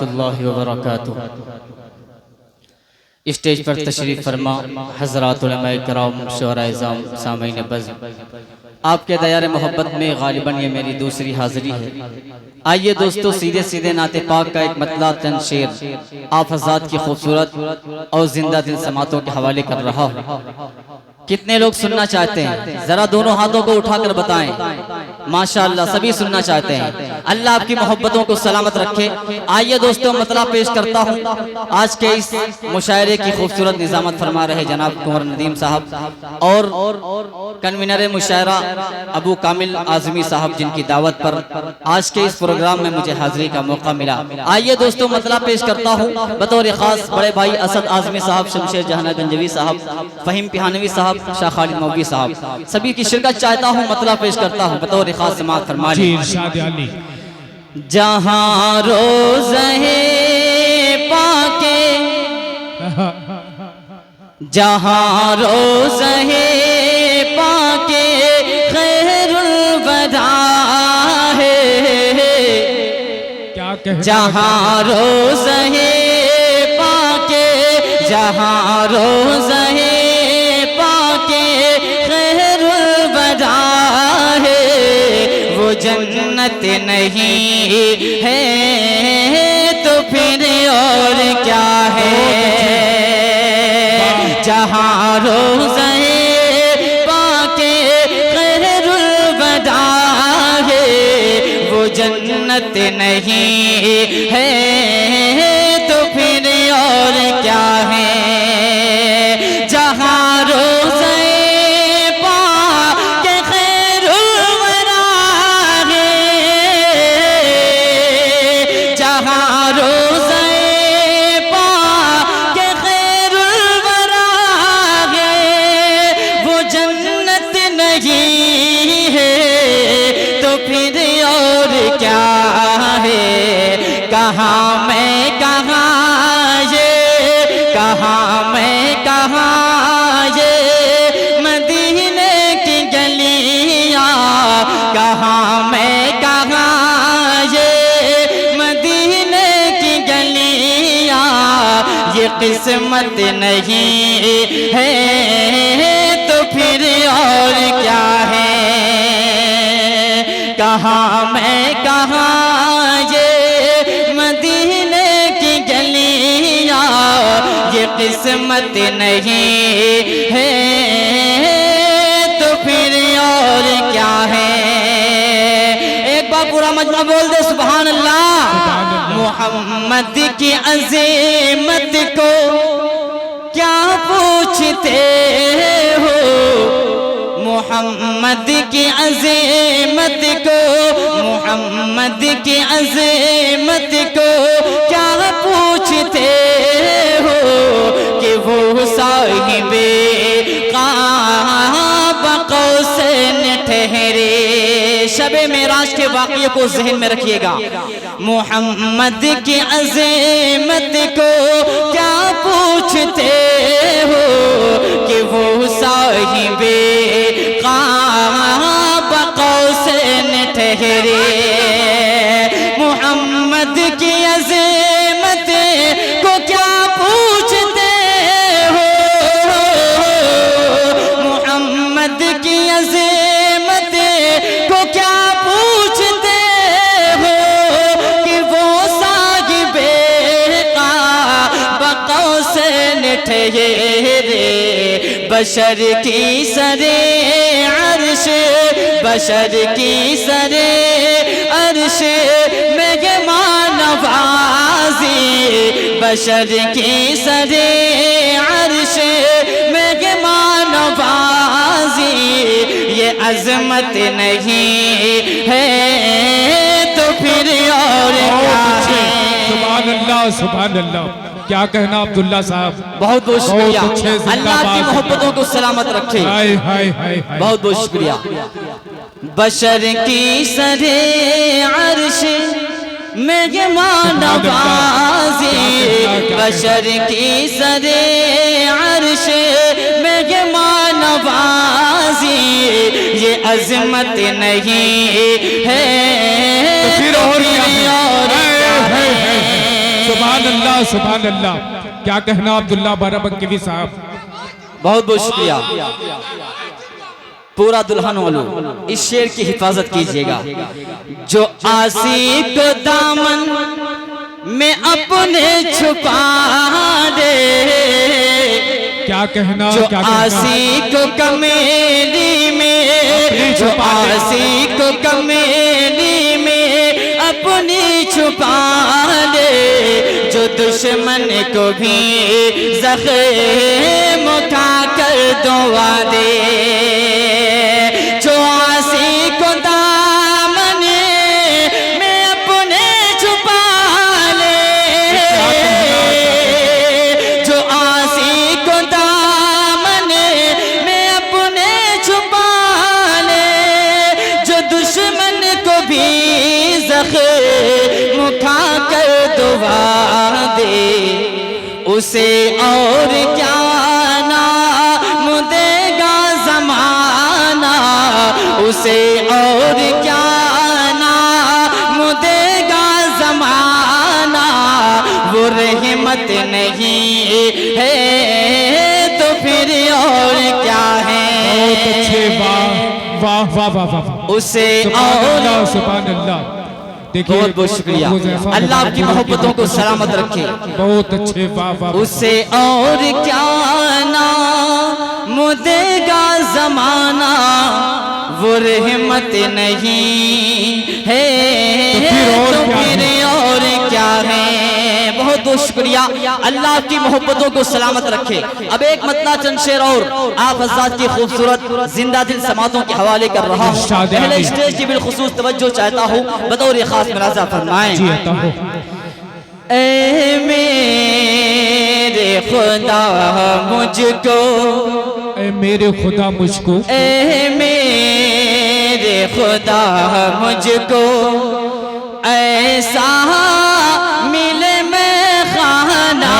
اللہ وبرکاتہ۔ اسٹیج پر تشریف فرما حضرات علماء کرام، شعراء اعظام، سامعین بزم، آپ کے دیار محبت میں غالباً یہ میری دوسری حاضری ہے۔ آئیے دوستو، سیدھے سیدھے نعت پاک کا ایک مطلع چند شعر آپ حضرات کی خوبصورت اور زندہ دل سماعتوں کے حوالے کر رہا ہوں۔ کتنے لوگ سننا چاہتے ہیں؟ ذرا دونوں ہاتھوں کو اٹھا کر بتائیں۔ ماشاءاللہ سبھی سننا چاہتے ہیں۔ اللہ آپ کی محبتوں کو سلامت رکھے۔ آئیے دوستوں، مطلع پیش کرتا ہوں۔ آج کے اس مشاعرے کی خوبصورت نظامت فرما رہے جناب کنور ندیم صاحب اور کنوینر مشاعرہ ابو کامل اعظمی صاحب، جن کی دعوت پر آج کے اس پروگرام میں مجھے حاضری کا موقع ملا۔ آئیے دوستوں، مطلع پیش کرتا ہوں۔ بطور خاص بڑے بھائی اسد اعظمی صاحب، شمشیر جہاں گنجوی صاحب، فہیم پہانوی صاحب، شاہ خالد مووی صاحب، سبھی کی شرکت چاہتا ہوں۔ مطلع پیش کرتا ہوں، بطور خاص سماعت فرما لیں۔ جہاں روزہ پاک، جہاں روزہ پاک خیر الورا ہے، جہاں روزہ پاک، جہاں روزہ پاک خیر الورا ہے، وہ جنت نہیں ہے تو پھر اور کیا ہے؟ جہاں روزہ پاک خیر الورا ہے، وہ جنت نہیں ہے تو پھر اور کیا ہے؟ جہاں روزہ پاک خیر الورا ہے، جہاں روزہ پاک خیر الورا ہے، وہ جنت نہیں ہے تو پھر اور کیا ہے؟ کہاں میں کہاں یہ، کہاں میں کہاں یہ مدینے کی گلیاں، کہاں میں کہاں یہ مدینے کی گلیاں، یہ قسمت نہیں ہے تو پھر اور کیا ہے؟ کہاں میں کہاں یہ مدینے کی گلیاں، یہ قسمت نہیں ہے تو پھر اور کیا ہے؟ ایک بار پورا مجمع بول دے سبحان اللہ۔ محمد کی عظمت کو کیا پوچھتے ہو، محمد کی عظمت کو، محمد کی عظمت کو کیا پوچھتے ہو کہ وہ صاحب قاب قوسین ٹھہرے۔ شب معراج کے واقعے کو ذہن میں رکھیے گا۔ محمد کی عظمت کو کیا پوچھتے ہو کہ وہ صاحب قاب قوسین ٹھہرے۔ محمد کی عظمت کو کیا پوچھتے ہو، محمد کی عظمت کو کیا پوچھتے ہو کہ وہ صاحب قاب قوسین ٹھہرے۔ بشر کی سر عرش، بشر کی سر عرش مہمان نوازی، بشر کی سر عرش مہمان نوازی، یہ عظمت نہیں ہے تو پھر اور کیا ہے؟ سبحان اللہ سبحان اللہ، کیا کہنا عبداللہ صاحب، بہت بہت شکریہ۔ اللہ کی محبتوں کو سلامت رکھے۔ بہت بہت شکریہ۔ بشر کی سر عرش مہمان نوازی، بشر کی سر عرش مہمان نوازی، یہ عظمت نہیں ہے تو پھر اور کیا ہے؟ سبحان اللہ سبحان اللہ، کیا کہنا عبداللہ بارابنکوی صاحب. بہت بہت شکریہ. پورا دلہن والو اس شعر کی حفاظت کیجئے گا. جو آسی کو دامن میں اپنے چھپا دے، کیا کہنا جو کیا کہنا. آسی کو کمیلی میں، جو آسی کو کمیلی میں اپنی چھپا دے، جو دشمن کو بھی زخم اٹھا کر دعا دے، جو آسی کو دامن میں اپنے چھپا لے، جو آسی کو دامن میں اپنے چھپا لے، جو دشمن کو بھی زخم اٹھا کر دعا دے، اسے اور کیا نام دے گا زمانہ، اسے اور کیا نام دے گا زمانہ. وہ رحمت نہیں ہے تو پھر اور کیا ہے. بہت اچھے، واہ واہ واہ واہ واہ. اسے سبحان اور اللہ سبحان اللہ. دیکھیے بہت بہت شکریہ. اللہ آپ کی محبتوں کو سلامت رکھے. بہت اچھے، واہ واہ. اسے اور کیا نام دے گا زمانہ، وہ رحمت نہیں ہے تو پھر اور کیا ہے. بہت بہت شکریہ. اللہ آپ کی محبتوں کو سلامت رکھے. اب ایک مطلع چند شعر اور آپ حضرات کی خوبصورت زندہ دل سماعتوں کے حوالے کر رہا ہوں. پہلے اسٹیج کی بالخصوص توجہ چاہتا ہوں، بطور خاص ملاحظہ فرمائیں. جی عطا ہو. اے میرے خدا مجھ کو، اے میرے خدا مجھ کو، اے میرے خدا مجھ کو ایسا ملے میں خانہ.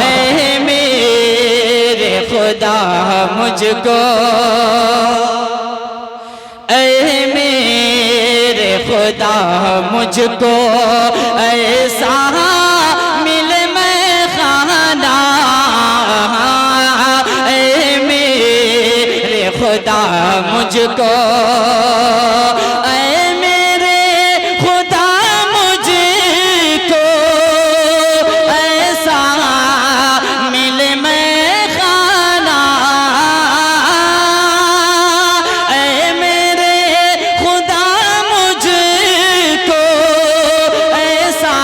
اے میرے خدا مجھ کو، اے میرے خدا مجھ کو ایسا ملے میں خانہ. اے میرے خدا مجھ کو، اے میرے خدا مجھ کو ایسا ملے میں خانہ. اے میرے خدا مجھ کو ایسا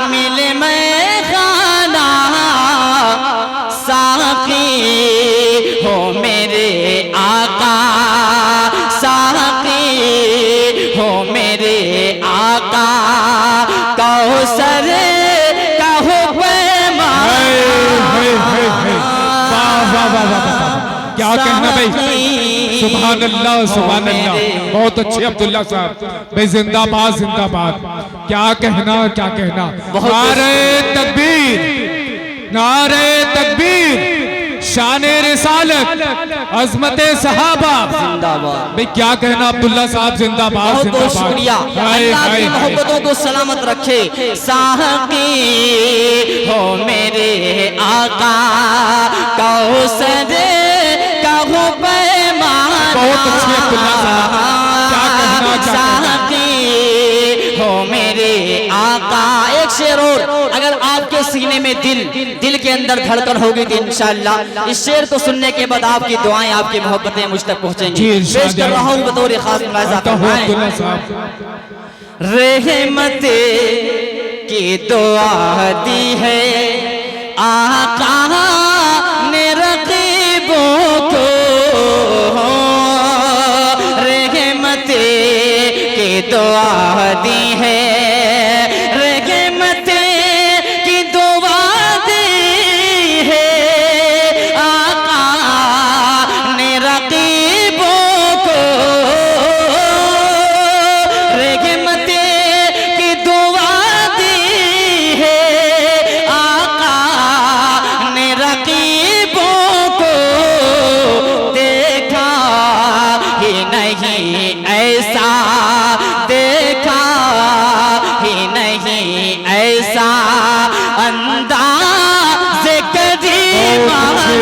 ملے میں خانہ. ساقی ہو میرے آقا، ساقی ہو میرے آقا، کوثر کا ہو پیمانہ. کیا کہنا بھائی. سبحان اللہ سبحان اللہ. بہت اچھے عبداللہ صاحب بھائی. زندہ باد زندہ باد. کیا کہنا کیا کہنا. نعرہ تکبیر، نعرہ تکبیر. شان رسالت، عظمت صحابہ. زندہ باد. بھئی کیا کہنا عبداللہ صاحب. زندہ باد بہت زندہ بہت باد. شکریہ. اللہ کی محبتوں کو سلامت رکھے. ساقی ہو میرے آقا، کوثر کا ہو پیمانہ. بہت اچھے عبداللہ صاحب. کیا کہنا کیا کہنا. ساقی ہو میرے آقا. ایک شعر اور، اگر آپ کے سینے میں دل کے اندر دھڑکن ہوگی تو انشاءاللہ اس شعر کو سننے کے بعد آپ کی دعائیں، آپ کی محبتیں مجھ تک پہنچیں گی. پیش کر رہا ہوں بطور خاص ملاحظہ فرمائیں. رحمت کی دعا دی ہے آقا نے رقیبوں کو، رحمت کی دعا دی ہے، رحمت کی دعا دی ہے آقا نے رقیبوں کو، رحمت کی دعا دی ہے آقا نے رقیبوں کو. دیکھا ہی نہیں ایسا، دیکھا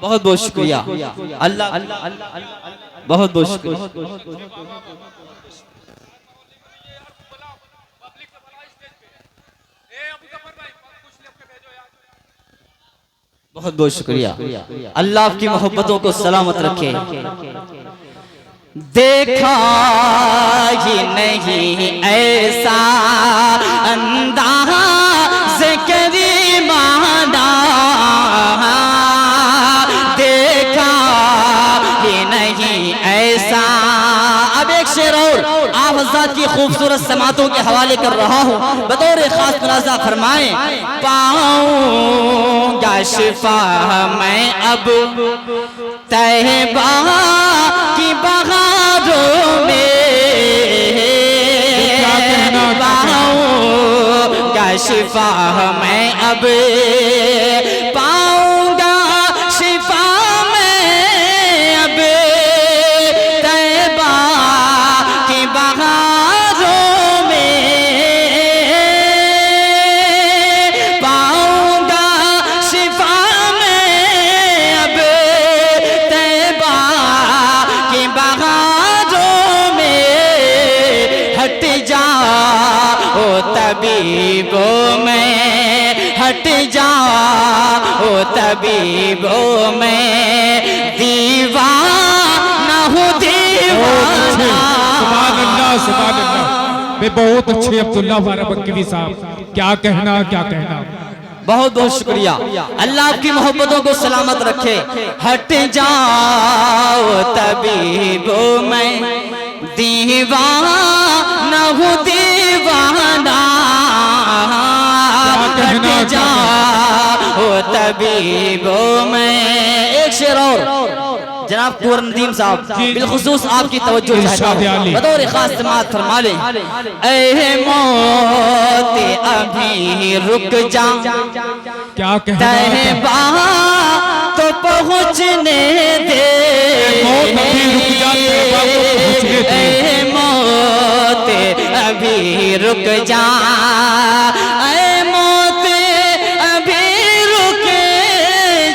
بہت بہت شکریہ اللہ بہت بہت شکریہ بہت بہت شکریہ اللہ آپ کی محبتوں کو سلامت رکھے دیکھا ہی نہیں ایسا انداز کریمانہ دیکھا ہی نہیں ایسا اب ایک شعر اور آپ حضرات کی خوبصورت سماعتوں کے حوالے کر رہا ہوں بطور خاص ملاحظہ فرمائیں پاؤں گا شفا میں اب طیبہ کی بہاروں میں پاؤں گا شفا میں اب پاؤں گا شفا میں اب طیبہ کی بہاروں میں پاؤں گا شفا میں اب طیبہ کی بہاروں میں ہٹ جاؤ طبیبوں میں ہٹ جاؤ طبیبوں میں دیوانہ ہوں دیوانہ سبحان اللہ سبحان اللہ میں بہت اچھے عبداللہ وارہ بکوی صاحب کیا کہنا کیا کہنا بہت بہت شکریہ اللہ آپ کی محبتوں کو سلامت رکھے ہٹ جاؤ طبیبوں میں دیوانہ ہوں دیوانہ ہٹ جاؤ طبیبوں میں ایک شعر اور جناب قور ندیم صاحب بالخصوص آپ کی توجہ چاہتا ہوں بطور خاص سماعت فرما لیں اے موت ابھی رک جا کیا کہنا طیبہ تو پہنچنے دے موت ابھی رک جا طیبہ کو پہنچنے دے اے موت ابھی رک جا اے موت ابھی رک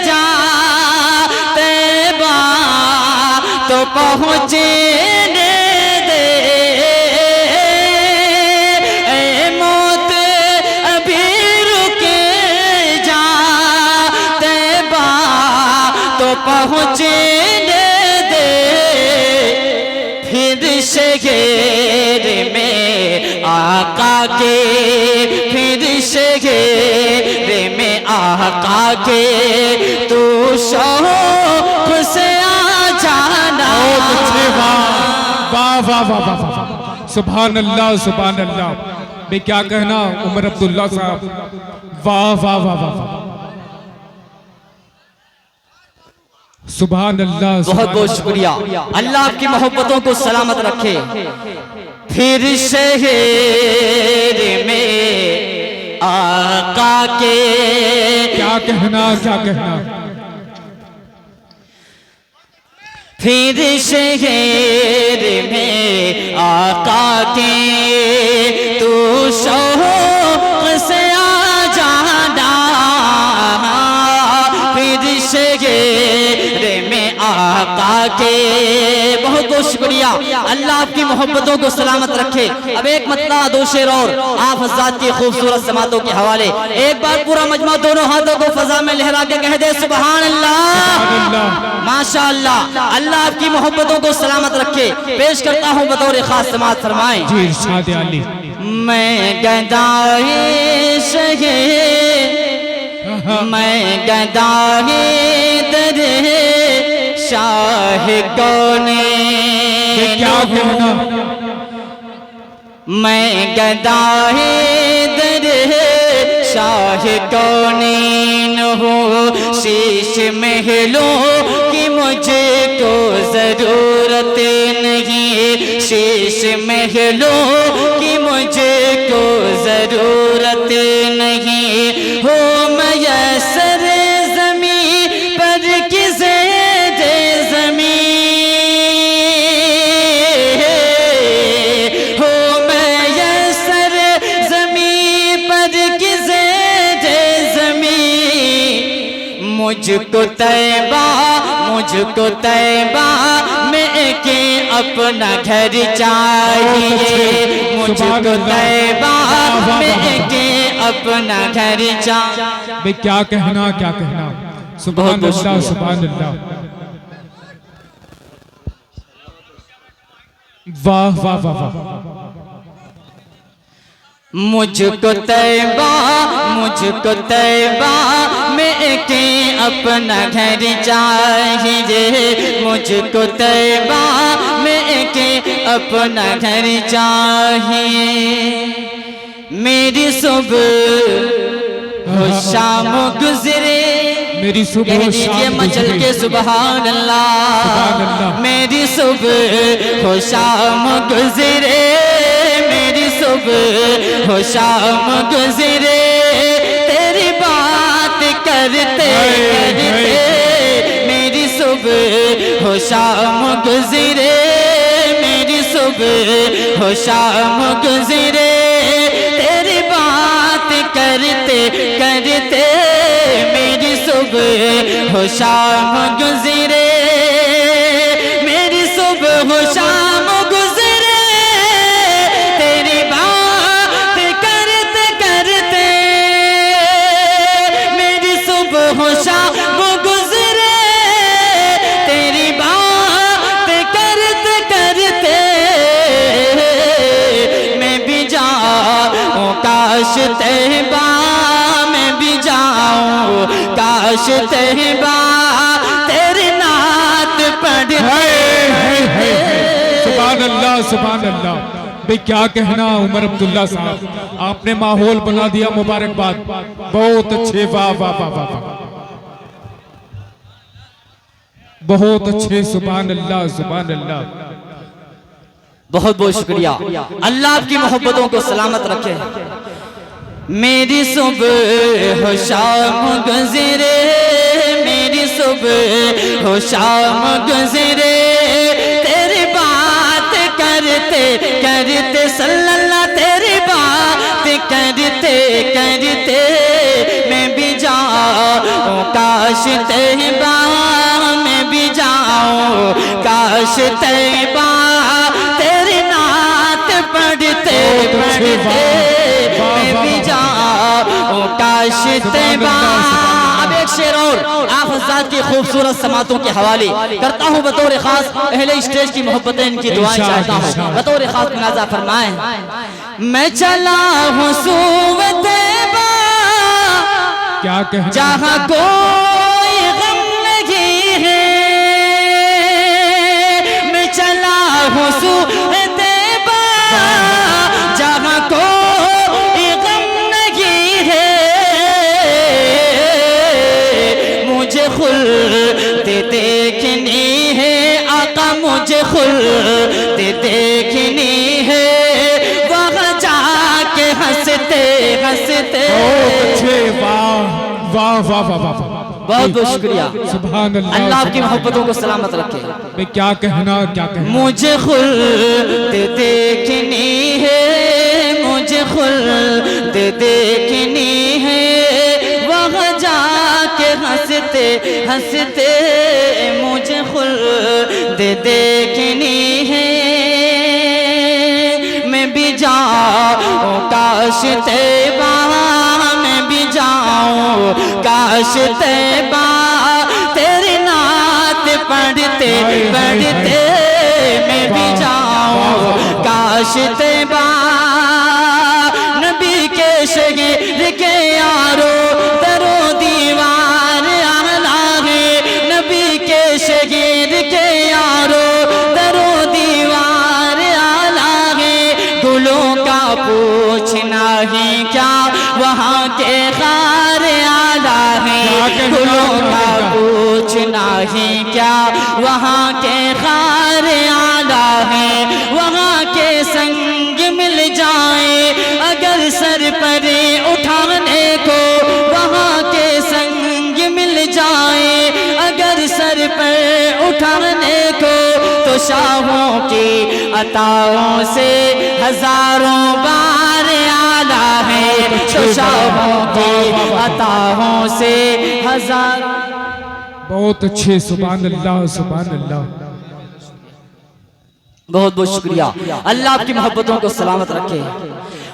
جا طیبہ تو پہنچنے دے اے موت ابھی رک جا طیبہ تو پہنچنے دے پھر شہر میں آقا کے پھر شہر میں آقا کے تو شوق سے آ جانا بہت اچھے واہ واہ واہ واہ واہ واہ سبحان اللہ سبحان اللہ میں کیا کہنا عمر عبداللہ صاحب واہ واہ واہ واہ سبحان اللہ بہت بہت شکریہ اللہ آپ کی محبتوں کو سلامت رکھے پھر شہر میں آقا کے کیا کہنا کیا کہنا پھر شہر میں آقا کے تو شوق سے آ جانا پھر شہر میں آقا کے بہت بہت شکریہ اللہ آپ کی محبتوں کو سلامت رکھے اب ایک مطلع دو شعر اور آپ حضرات کی خوبصورت سماعتوں کے حوالے ایک بار پورا مجمع دونوں ہاتھوں کو فضا میں لہرا کے کہہ دے سبحان اللہ ماشاءاللہ اللہ آپ کی محبتوں کو سلامت رکھے پیش کرتا ہوں بطور خاص سماعت فرمائیں جی ارشاد علی میں گدائے شہر میں گدائے در شاہ کونین کیا کہنا میں گدائے در شاہ کونین ہوں شیش محلوں کی مجھے کو ضرورت نہیں شیش محلوں کی مجھے کو ضرورت نہیں ہو میسر زمین پر کی زید زمین ہو میسر زمین پر کی زید مجھ کو طیبہ میں کہ اپنا گھر چاہیے مجھ کو طیبہ میں کہ اپنا گھر چاہیے بھئی کیا کہنا سبحان اللہ سبحان اللہ واہ واہ واہ واہ مجھ کو طیبہ میں کہ اپنا گھر چاہیے مجھ کو طیبہ میں کہ اپنا گھر چاہیے میری صبح و شام گزرے میری صبح و شام مچل کے سبحان اللہ میری صبح و شام گزرے میری صبح و شام گزرے تیری بات کرتے میری صبح و شام گزرے میری صبح و شام گزرے تیری بات کرتے میری صبح و شام گزرے میری صبح و شام گزرے تیری بات کرتے میری صبح و شام گزرے تیری بات کرتے میں بھی جاؤں کاش طیبہ میں بھی جاؤں کاش طیبہ تیری نعت پڑھتے سبحان اللہ بھئی کیا کہنا عمر عبداللہ صاحب آپ نے ماحول بنا دیا مبارکباد بہت اچھے واہ واہ واہ واہ بہت اچھے سبحان اللہ بہت شکریہ اللہ آپ کی محبتوں کو سلامت رکھے میری صبح و شام گزرے میری صبح و شام گزرے تیری بات کرتے صلی اللہ تیری بات کرتے میں بھی جاؤں کاش طیبہ میں بھی جاؤں کاش طیبہ تیری نعت پڑھتے میں بھی جاؤں کاش طیبہ اب ایک شعر اور آپ حضرات کی خوبصورت سماعتوں کے حوالے کرتا ہوں بطور خاص اہل اسٹیج کی محبتیں ان کی دعائیں چاہتا ہوں بطور خاص منازع فرمائیں میں چلا ہوں سوئے طیبہ کیا کہنا جہاں کوئی غم نہیں ہے میں چلا ہوں سوئے طیبہ جہاں کوئی غم نہیں ہے مجھے خلد دیکھنی ہے آقا مجھے خلد دیکھنی ہے وہاں جا کے ہنستے بہت شکریہ سبحان اللہ آپ کی محبتوں کو سلامت رکھے میں کیا کہنا مجھے خلد دیکھنی ہے مجھے خلد دیکھنی ہے وہاں جا کے ہنستے مجھے خلد دیکھنی ہے میں بھی جاؤں کاش طیبہ میں بھی جاؤں کاش طیبہ تیری نعت پڑھتے میں بھی جاؤں کاش طیبہ نبی کے شگیر کے یارو درو دیوار اعلیٰ ہے نبی کے شگیر کے یارو درو دیوار اعلیٰ ہے گلوں کا پوچھنا ہی کیا وہاں کے خار اعلیٰ ہے گلوں کا پوچھنا ہی کیا وہاں کے خار اعلیٰ ہے وہاں کے سنگ مل جائیں اگر سر پر اٹھانے کو وہاں کے سنگ مل جائیں اگر سر پر اٹھانے کو تو شاہوں کی عطاؤں سے ہزاروں بار اعلیٰ ہے تو شاہوں کی عطاؤں سے ہزار بہت اچھے، سبحان اللہ سبحان اللہ۔ بہت بہت شکریہ، اللہ آپ کی محبتوں کو سلامت رکھے۔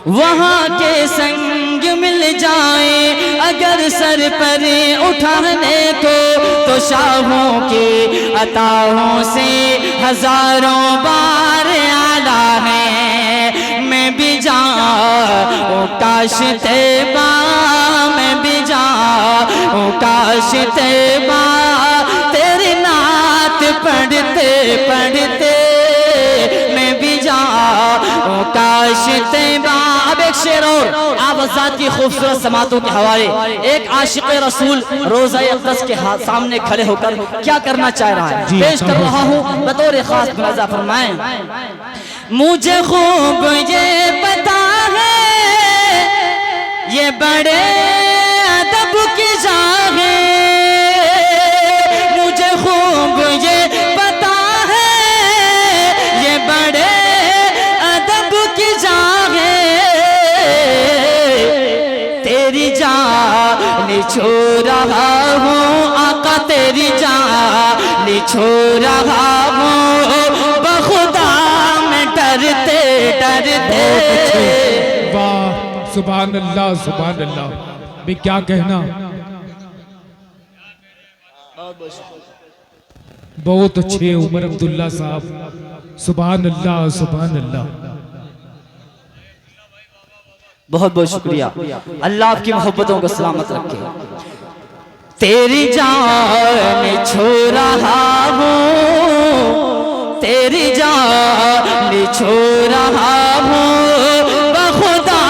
وہاں کے سنگ مل جائیں اگر سر پر اٹھانے کو، تو شاہوں کی عطاؤں سے ہزاروں بار اعلیٰ ہے۔ میں بھی جاؤں کاش طیبہ، میں بھی جاؤں کاش طیبہ، تیری نعت پڑھتے پڑھتے میں بھی جاؤں کاش طیبہ۔ اب ایک شعر اور آپ حضرات کی خوبصورت سماعتوں کے حوالے، ایک عاشق رسول روضہ اقدس کے سامنے کھڑے ہو کر کیا کرنا چاہ رہا ہے، پیش کر رہا ہوں بطور خاص ملاحظہ فرمائیں۔ مجھے خوب یہ پتا ہے یہ بڑے ادب کی جگہ ہے، مجھے خوب یہ پتا ہے یہ بڑے ادب کی جگہ ہے، تیری جان چھو رہا ہوں آقا، تیری جان چھو رہا ہوں بخدا میں ڈرتے ڈرتے۔ واہ سبحان اللہ سبحان اللہ، بھی کیا کہنا، بہت اچھے عمر عبداللہ صاحب، سبحان اللہ سبحان اللہ۔ بہت بہت شکریہ، اللہ آپ کی محبتوں کو سلامت رکھے۔ تیری جان چھو رہا ہوں، تیری جان چھو رہا ہوں بخدا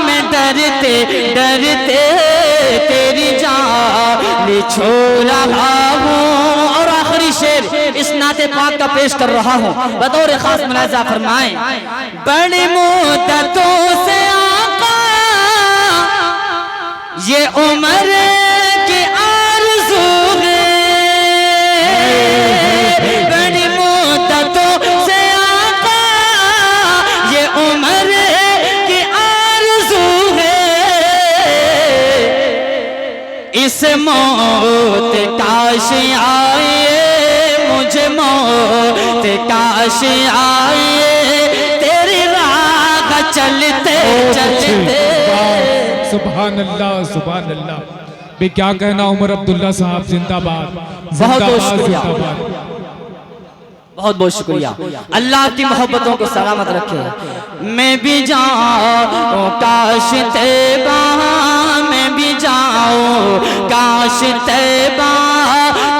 میں ڈرتے ڈرتے، تیری جان چھو رہا ہوں۔ اور آخری شعر اس نعت پاک کا پیش کر رہا ہوں بطور خاص ملاحظہ فرمائیں۔ بڑی مدتوں سے آقا یہ عمر کی آرزو ہے، بڑی مدتوں سے آقا یہ عمر کی آرزو ہے، اس موت کاش آئے مجھے، موت کاش آئے تیری راہ چلتے چلتے۔ سبحان اللہ سبحان اللہ، بھی کیا کہنا عمر عبداللہ صاحب، زندہ باد بہت بہت شکریہ، بہت بہت شکریہ، اللہ کی محبتوں کو سلامت رکھے۔ میں بھی جاؤں کاش طیبہ، میں بھی جاؤں کاش طیبہ،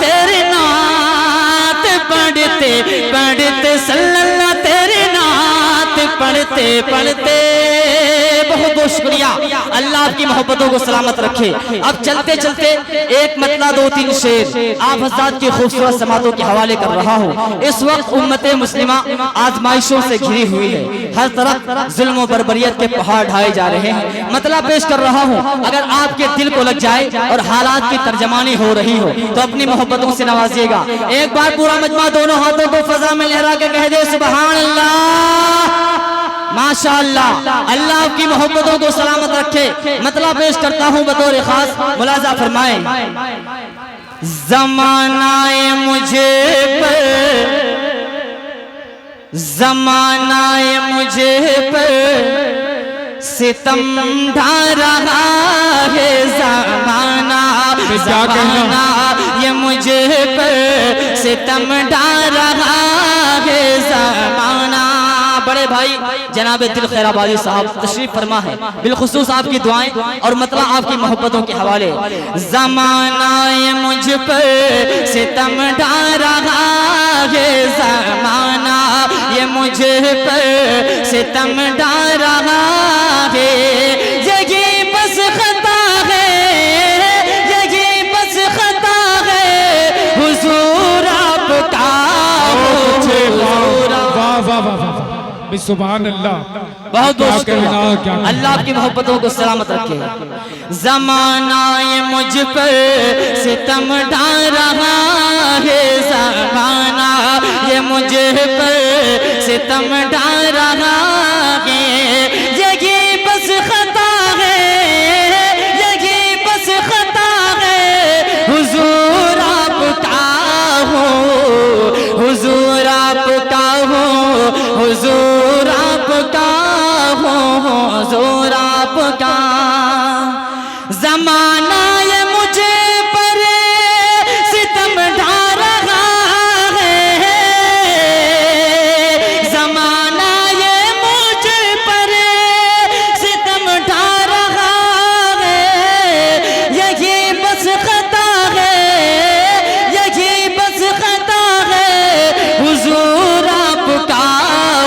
تیری نعت پڑھتے پڑھتے صلی اللہ، تیری نعت پڑھتے پڑھتے۔ بہت بہت شکریہ، اللہ آپ کی محبتوں کو سلامت رکھے۔ اب چلتے چلتے ایک مطلع دو تین شعر آپ حضرات کی خوبصورت سماعتوں کے حوالے کر رہا ہوں۔ اس وقت امت مسلمہ آزمائشوں سے گھری ہوئی ہے، ہر طرف ظلم و بربریت کے پہاڑ ڈھائے جا رہے ہیں۔ مطلع پیش کر رہا ہوں، اگر آپ کے دل کو لگ جائے اور حالات کی ترجمانی ہو رہی ہو تو اپنی محبتوں سے نوازیے گا۔ ایک بار پورا مجمع دونوں ہاتھوں کو فضا میں لہرا کے کہہ دے سبحان اللہ، ماشاءاللہ، اللہ آپ کی محبتوں کو سلامت رکھے۔ مطلع پیش کرتا ہوں بطور خاص ملاحظہ فرمائیں۔ زمانہ مجھے پر، زمانہ مجھے پر ستم ڈھا رہا ہے، زمانہ زمانہ یہ مجھے پر ستم ڈھا رہا ہے، زمانہ۔ بڑے بھائی جناب دل خیر آبادی صاحب تشریف فرما ہے، بالخصوص آپ کی دعائیں اور مطلع آپ کی محبتوں کے حوالے۔ زمانہ یہ مجھ پر ستم ڈھا رہا ہے، زمانہ یہ مجھ پر ستم ڈھا رہا ہے، یہی بس خطا ہے، یہی بس خطا ہے حضور آپ کا، حضور سبحان اللہ، بہت بہت شکریہ، اللہ آپ کی محبتوں کو سلامت رکھے۔ زمانہ یہ مجھ پر ستم ڈھا رہا ہے، زمانہ یہ مجھ پر ستم ڈھا رہا ہے، یہی بس خطا ہے، یہی بس خطا ہے حضور آپ زمانہ یہ مجھے پر ستم ڈھا رہا ہے، زمانہ یہ مجھ پر ستم ڈھا رہا ہے، یہی بس خطا ہے، یہی بس خطا ہے، حضور آپ کا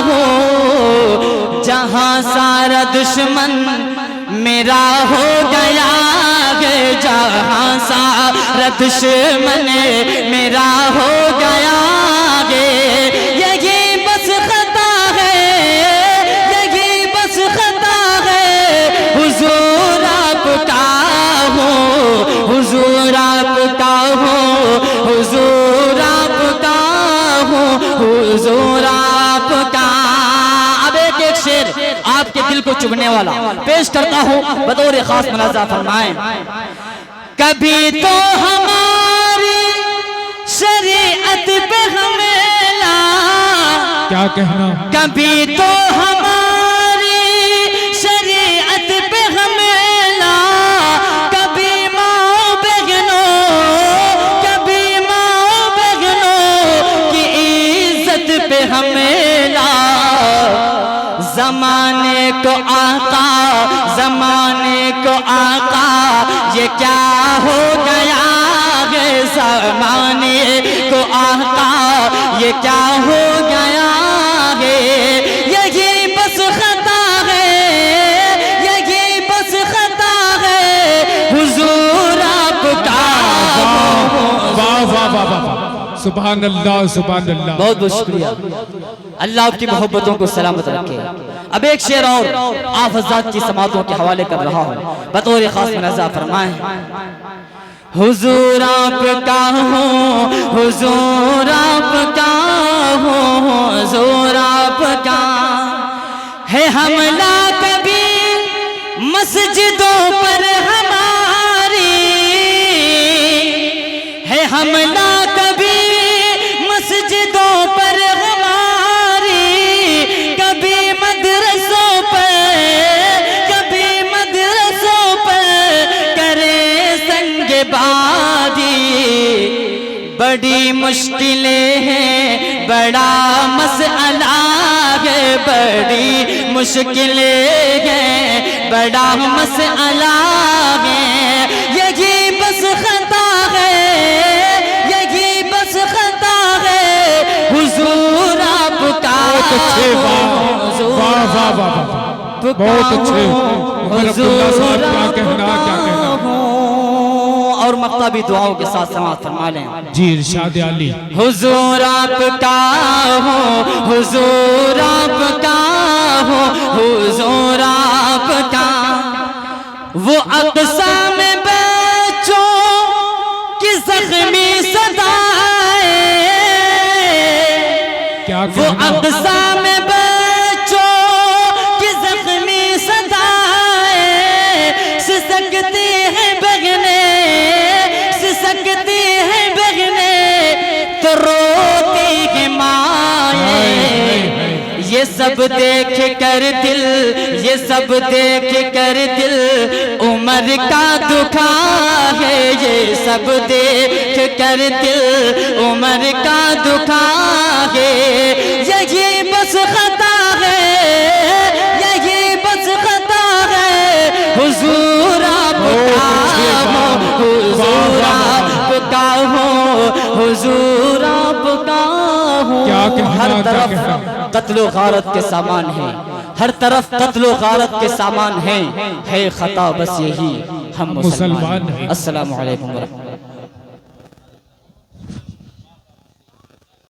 ہو، جہاں سارا دشمن میرا ہو گیا ہے، جہاں سارا دشمن میرا ہو گیا ہے، یہی بس خطا ہے، یہی بس خطا ہے، حضور آپ کا ہو، حضور آپ کا ہو، حضور آپ کا ہو، حضور آپ کا۔ اب ایک شعر آپ کے دل کو چبھنے والا پیش کرتا ہوں، بطور خاص ملاحظہ فرمائیں۔ کبھی تو ہماری شریعت پہ حملہ، کیا کہنا، کبھی تو ہماری شریعت پہ حملہ، کبھی ماں بہنوں، کبھی ماں بہنوں کی عزت پہ حملہ، زمانے کو آقا، زمانے کو آقا، یہ کیا ہو گیا ہے، زمانے کو آقا، یہ کیا ہو گیا ہے، یہی بس خطا ہے، یہی بس خطا ہے، حضور آپ کا ہو۔ واہ واہ واہ واہ، سبحان اللہ سبحان اللہ۔ بہت بہت شکریہ، اللہ آپ کی محبتوں کو سلامت رکھے۔ اب ایک شعر اور آپ حضرات کی سماعتوں کے حوالے کر رہا ہوں، بطور خاص ملاحظہ فرمائیں۔ حضور آپ کا ہو، حضور آپ کا ہو، حضور آپ کا ہے حملہ کبھی مسجدوں پر ہماری، ہے حملہ کبھی مسجدوں پر ہماری، کبھی مدرسوں پر، کبھی مدرسوں پر کرے سنگ بادی، بڑی مشکلیں ہیں، بڑا مسئلہ ہے، بڑی مشکلیں ہیں، بڑا مسئلہ ہے، یہی بس خطا ہے، یہی بس خطا ہے، حضور آپ کا اچھے، واہ واہ واہ واہ، بہت اچھے عمر عبداللہ صاحب، کیا کہنا کیا کہنا۔ اور مقتبی دعاؤں کے ساتھ سماعت فرما لیں۔ جی ارشاد علی۔ حضور آپ کا ہو، حضور آپ کا ہو، حضور آپ کا، وہ اقصی میں بچوں کی زخمی صدائیں، کیا وہ کہنا، اقصی میں بچوں کی زخمی صدائیں، سسکتی ہیں بغنیں، سسکتی ہیں بغنیں، تو روتی ہیں مائیں، یہ سب دیکھ کر دل، یہ سب دیکھ کر دل عمر کا دکھا ہے، یہ سب دیکھ کر دل عمر کا دکھا ہے، یہی بس خطا ہے، یہی بس خطا ہے، حضور آپ کا ہو، حضور آپ کا ہو، حضور آپ کا ہو۔ کیا کہنا، ہر کیا طرف کہنا۔ قتل و غارت کے سامان ہیں، ہر طرف قتل و غارت کے سامان ہیں، ہے خطا بس یہی ہم مسلمان ہیں۔ السلام علیکم ورحمۃ اللہ۔